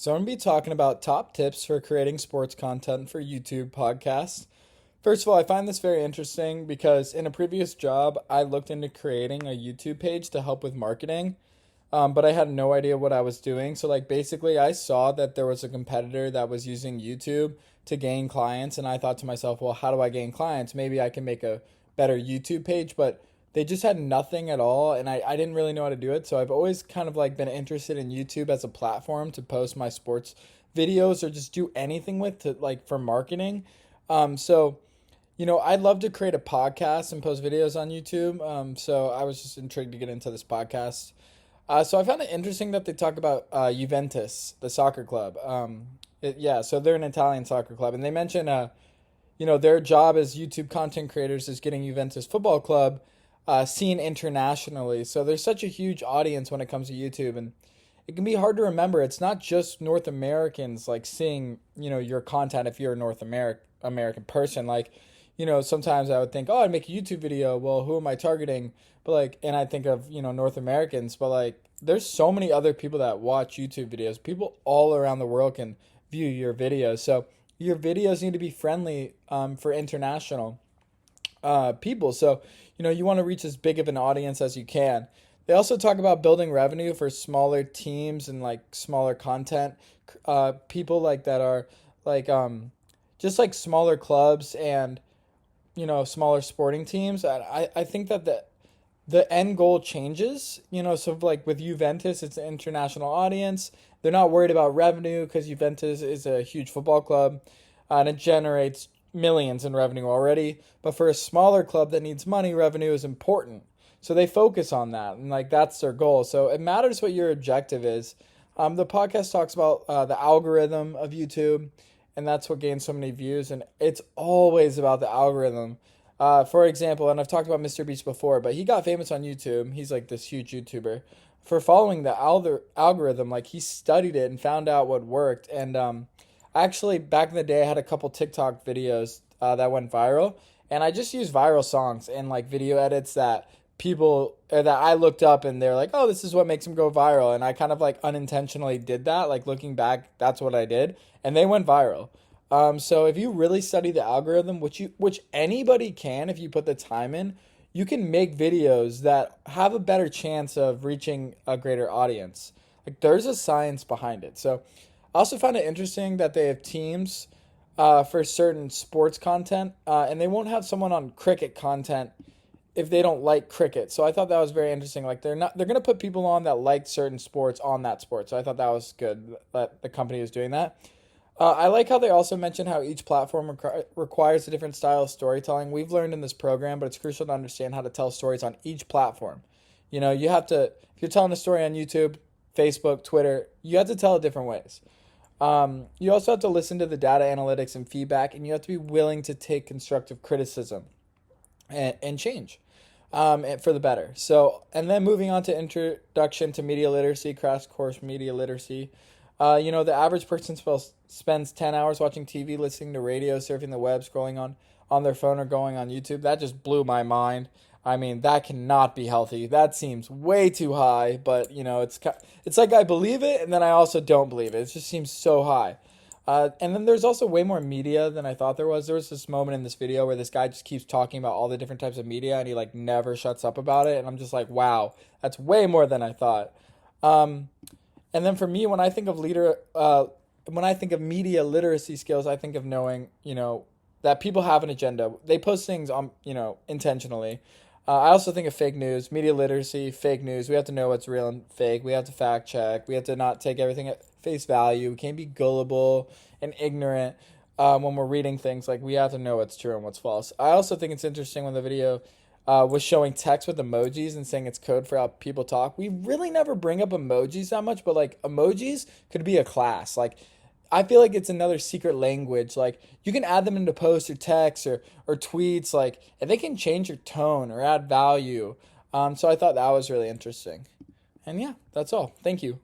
So, I'm going to be talking about top tips for creating sports content for YouTube podcasts. First of all, I find this very interesting because in a previous job, I looked into creating a YouTube page to help with marketing, but I had no idea what I was doing. So, like, basically, I saw that there was a competitor that was using YouTube to gain clients, and I thought to myself, well, how do I gain clients? Maybe I can make a better YouTube page, but they just had nothing at all, and I didn't really know how to do it. So I've always kind of like been interested in YouTube as a platform to post my sports videos or just do anything with to like for marketing. So I'd love to create a podcast and post videos on YouTube. So I was just intrigued to get into this podcast. So I found it interesting that they talk about Juventus, the soccer club. Yeah, so they're an Italian soccer club, and they mention their job as YouTube content creators is getting Juventus Football Club seen internationally. So there's such a huge audience when it comes to YouTube, and it can be hard to remember. It's not just North Americans like seeing your content if you're a American person. Like, sometimes I would think, oh, I'd make a YouTube video. Well, who am I targeting? But like, and I think of North Americans, but like, there's so many other people that watch YouTube videos. People all around the world can view your videos. So your videos need to be friendly for international people. So, you want to reach as big of an audience as you can. They also talk about building revenue for smaller teams and like smaller content people like that are like just like smaller clubs and smaller sporting teams. I think that the end goal changes. So like with Juventus, it's an international audience. They're not worried about revenue because Juventus is a huge football club, and it generates millions in revenue already. But for a smaller club that needs money, revenue is important. So they focus on that, and like that's their goal. So it matters what your objective is. The podcast talks about the algorithm of YouTube, and that's what gains so many views. And it's always about the algorithm. For example, and I've talked about Mr. Beast before, but he got famous on YouTube. He's like this huge YouTuber for following the algorithm. Like he studied it and found out what worked. And actually, back in the day, I had a couple TikTok videos that went viral, and I just used viral songs and like video edits that people or that I looked up, and they're like, "Oh, this is what makes them go viral." And I kind of like unintentionally did that. Like looking back, that's what I did, and they went viral. So if you really study the algorithm, which anybody can if you put the time in, you can make videos that have a better chance of reaching a greater audience. Like there's a science behind it. So I also found it interesting that they have teams for certain sports content, and they won't have someone on cricket content if they don't like cricket. So I thought that was very interesting. Like they're gonna put people on that like certain sports on that sport. So I thought that was good that the company is doing that. I like how they also mention how each platform requires a different style of storytelling. We've learned in this program, but it's crucial to understand how to tell stories on each platform. You have to, if you're telling a story on YouTube, Facebook, Twitter, you have to tell it different ways. You also have to listen to the data analytics and feedback, and you have to be willing to take constructive criticism and change for the better. So, and then moving on to introduction to media literacy, crash course media literacy. The average person spends 10 hours watching TV, listening to radio, surfing the web, scrolling on their phone, or going on YouTube. That just blew my mind. I mean, that cannot be healthy. That seems way too high, but it's like I believe it, and then I also don't believe it. It just seems so high. And then there's also way more media than I thought there was. There was this moment in this video where this guy just keeps talking about all the different types of media, and he like never shuts up about it. And I'm just like, wow, that's way more than I thought. And then for me, when I think of media literacy skills, I think of knowing, that people have an agenda. They post things on, intentionally. I also think of fake news, media literacy, fake news. We have to know what's real and fake. We have to fact check. We have to not take everything at face value. We can't be gullible and ignorant when we're reading things. Like we have to know what's true and what's false. I also think it's interesting when the video was showing text with emojis and saying it's code for how people talk. We really never bring up emojis that much, but like emojis could be a class. Like I feel like it's another secret language. Like you can add them into posts or texts or tweets, like, and they can change your tone or add value. So I thought that was really interesting. And yeah, that's all. Thank you.